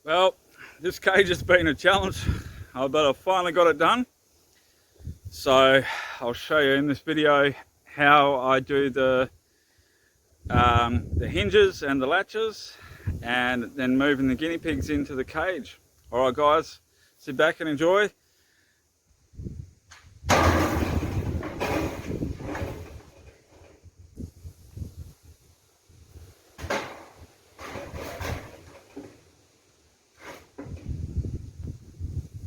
Well, this cage has been a challenge, but I finally got it done. So I'll show you in this video how I do the hinges and the latches, and then moving the guinea pigs into the cage. All right, guys, sit back and enjoy.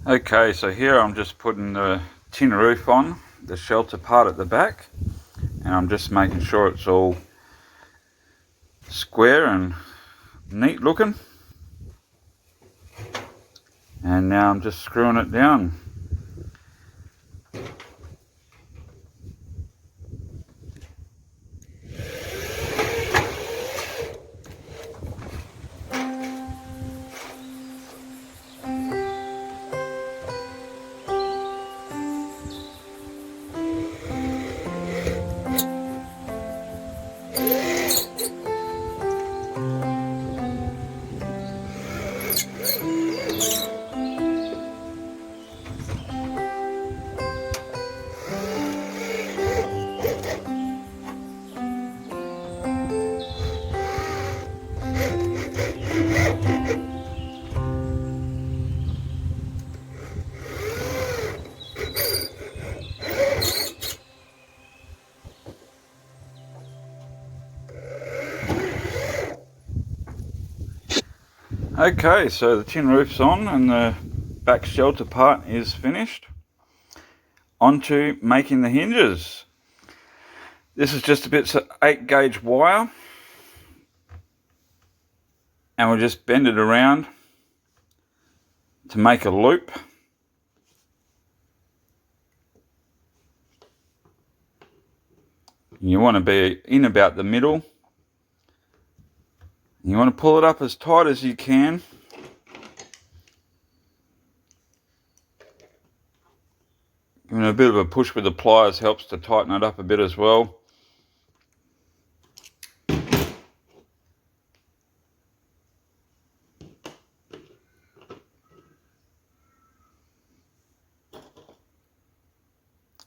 Okay, so here I'm just putting the tin roof on, the shelter part at the back, and I'm just making sure it's all square and neat looking. And now I'm just screwing it down. Okay, so the tin roof's on and the back shelter part is finished. On to making the hinges. This is just a bit of 8-gauge wire, and we'll just bend it around to make a loop. You want to be in about the middle. You want to pull it up as tight as you can. Giving it a bit of a push with the pliers helps to tighten it up a bit as well.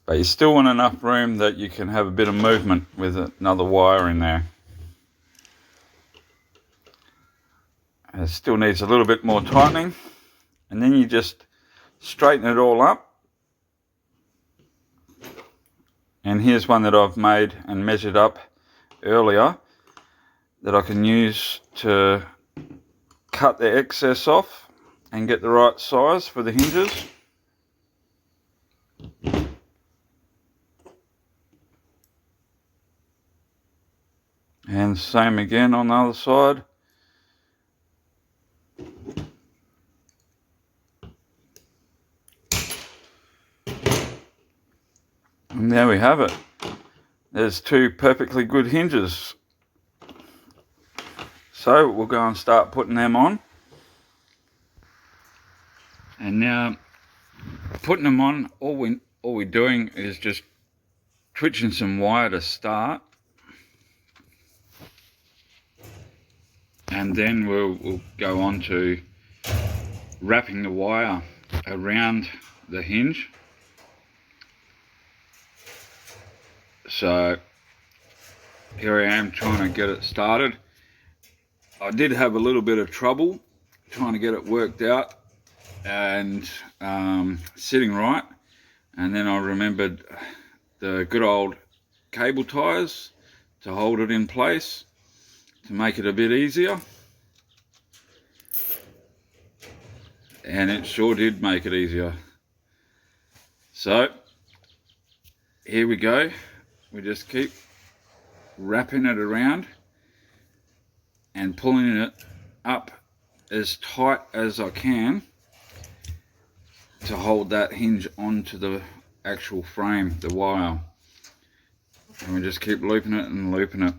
But you still want enough room that you can have a bit of movement with another wire in there. It still needs a little bit more tightening, and then you just straighten it all up. And here's one that I've made and measured up earlier that I can use to cut the excess off and get the right size for the hinges. And same again on the other side. And there we have it. There's two perfectly good hinges. So we'll go and start putting them on. And now putting them on, all we're doing is just twitching some wire to start. And then we'll go on to wrapping the wire around the hinge. So here I am trying to get it started. I did have a little bit of trouble trying to get it worked out and sitting right, and then I remembered the good old cable ties to hold it in place to make it a bit easier, and it sure did make it easier. So here we go. We just keep wrapping it around and pulling it up as tight as I can to hold that hinge onto the actual frame, the wire. And we just keep looping it and looping it.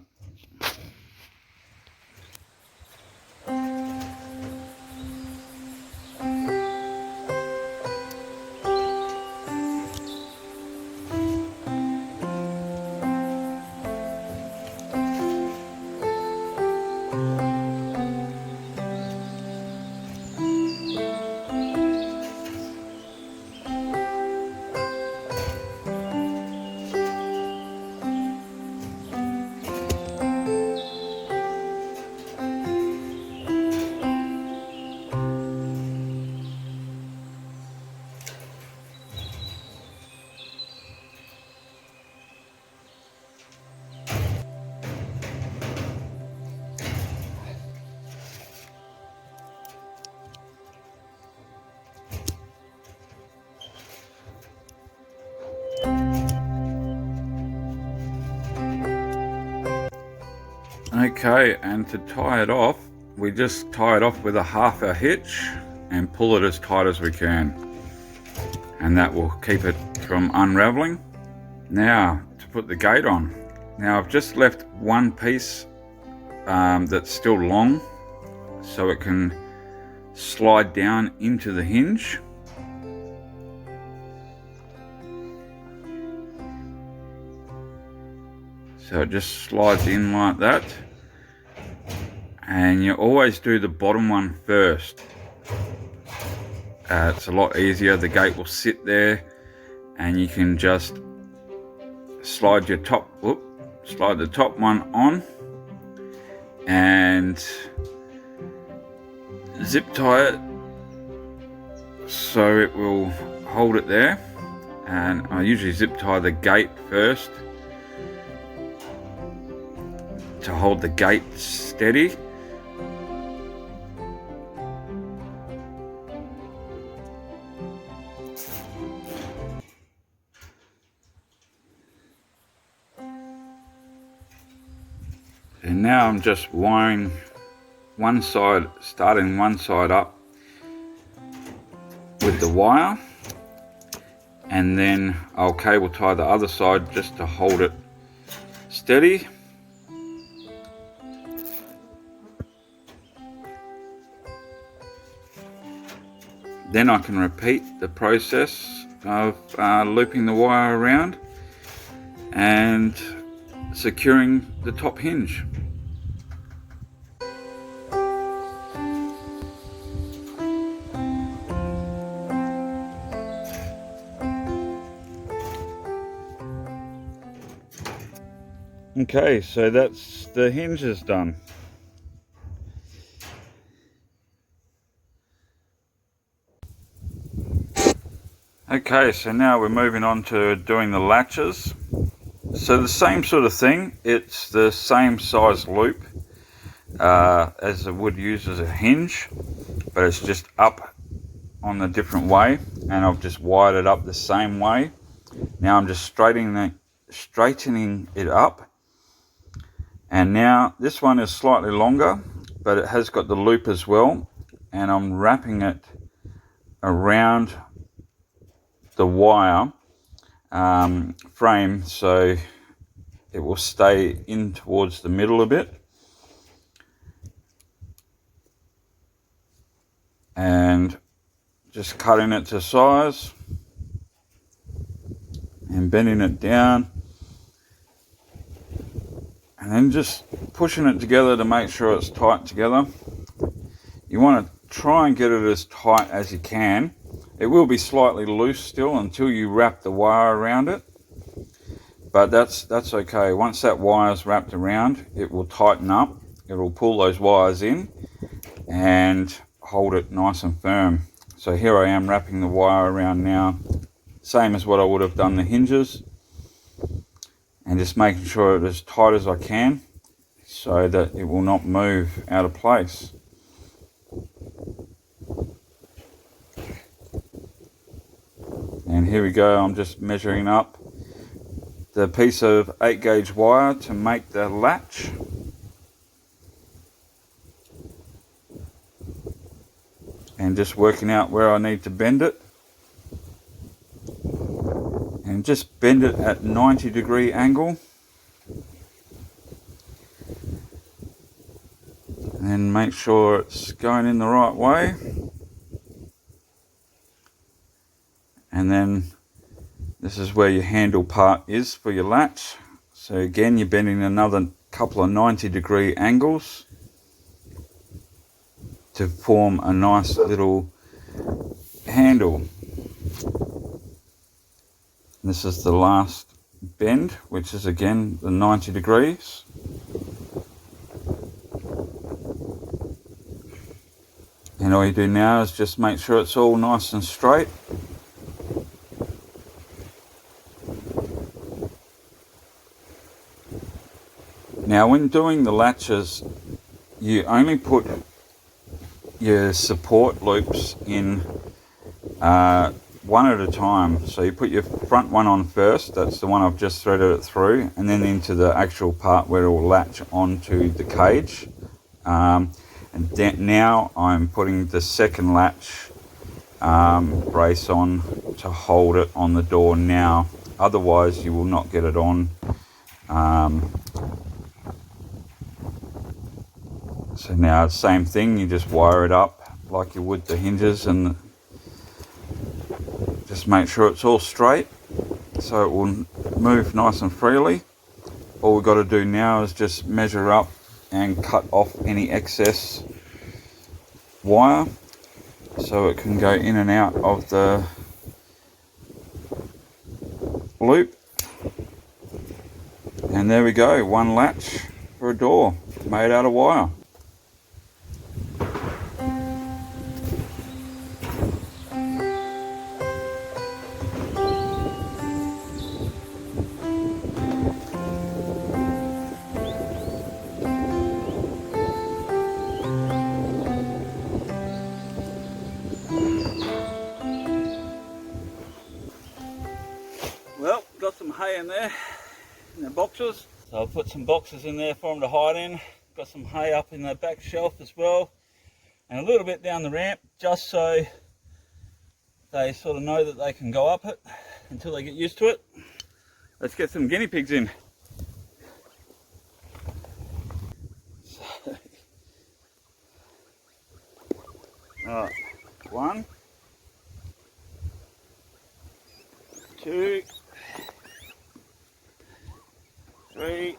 Okay, and to tie it off, we just tie it off with a half a hitch and pull it as tight as we can, and that will keep it from unraveling. Now to put the gate on. Now I've just left one piece that's still long so it can slide down into the hinge. So it just slides in like that, and you always do the bottom one first. It's a lot easier. The gate will sit there and you can just slide the top one on and zip tie it so it will hold it there. And I usually zip tie the gate first to hold the gate steady. And now I'm just wiring one side, starting one side up with the wire, and then I'll cable tie the other side just to hold it steady. Then I can repeat the process of looping the wire around and securing the top hinge. Okay, so that's the hinges done. Okay, so now we're moving on to doing the latches. So the same sort of thing, it's the same size loop as I would use as a hinge, but it's just up on a different way, and I've just wired it up the same way. Now I'm just straightening it up, and now this one is slightly longer, but it has got the loop as well, and I'm wrapping it around the wire frame so it will stay in towards the middle a bit, and just cutting it to size and bending it down, and then just pushing it together to make sure it's tight together. You want to try and get it as tight as you can. It will be slightly loose still until you wrap the wire around it, but that's okay. Once that wire's wrapped around, it will tighten up. It will pull those wires in and hold it nice and firm. So here I am wrapping the wire around now, same as what I would have done the hinges, and just making sure it's as tight as I can so that it will not move out of place. And here we go, I'm just measuring up the piece of 8 gauge wire to make the latch. And just working out where I need to bend it. And just bend it at 90-degree angle. And make sure it's going in the right way. And then this is where your handle part is for your latch. So again, you're bending another couple of 90-degree angles to form a nice little handle. This is the last bend, which is again the 90 degrees. And all you do now is just make sure it's all nice and straight. Now when doing the latches, you only put your support loops in one at a time. So you put your front one on first, that's the one I've just threaded it through, and then into the actual part where it will latch onto the cage. And then now I'm putting the second latch brace on to hold it on the door now, otherwise you will not get it on. So now same thing, you just wire it up like you would the hinges and just make sure it's all straight so it will move nice and freely. All we've got to do now is just measure up and cut off any excess wire so it can go in and out of the loop. And there we go, one latch for a door made out of wire. Well, got some hay in there, in the boxes. So I'll put some boxes in there for them to hide in. Got some hay up in the back shelf as well. And a little bit down the ramp, just so they sort of know that they can go up it until they get used to it. Let's get some guinea pigs in. Alright, 1, 2, 3,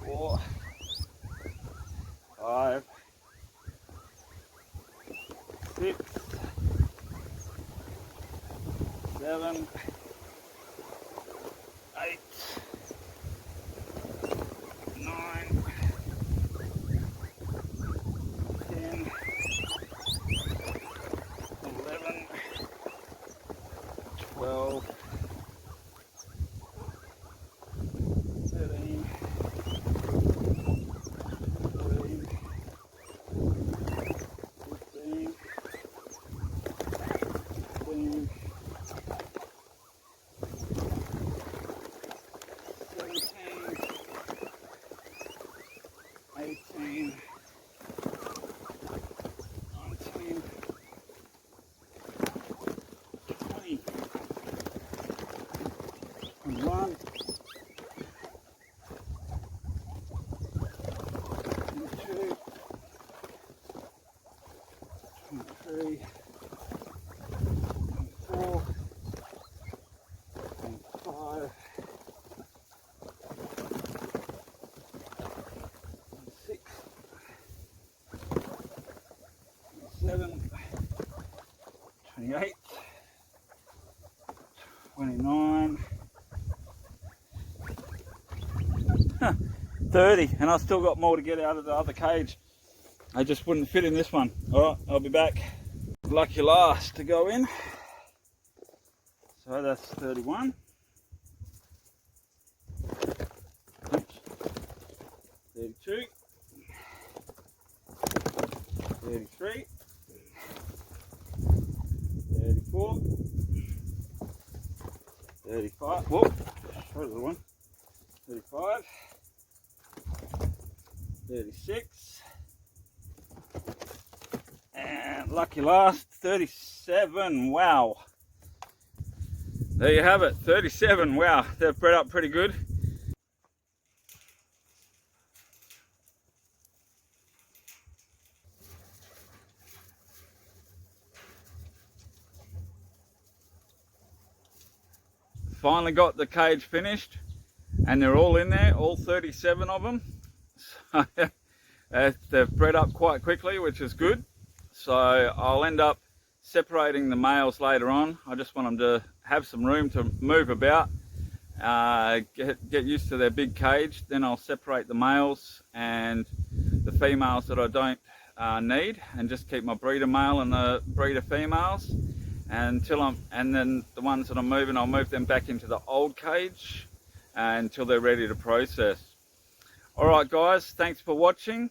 4, 5, 6, 7, 8, 9, 10, 11, 12, 13, 14, 15, 16, 17, 18, 19, 20, 21, 22, 23, 24, 25, 26, 27, 28, 29, 30, and I've still got more to get out of the other cage. I just wouldn't fit in this one. Alright, I'll be back. Lucky last to go in. So that's 31. Oops. 32. 33. 34. 35. Whoa, there's the one. 35. 36. And lucky last, 37. Wow. There you have it, 37. Wow, they've bred up pretty good. Finally got the cage finished, and they're all in there, all 37 of them. So they've bred up quite quickly, which is good. So I'll end up separating the males later on. I just want them to have some room to move about, get used to their big cage. Then I'll separate the males and the females that I don't need, and just keep my breeder male and the breeder females and then the ones that I'm moving, I'll move them back into the old cage until they're ready to process. All right, guys, thanks for watching.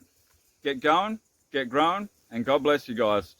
Get going, get growing, and God bless you guys.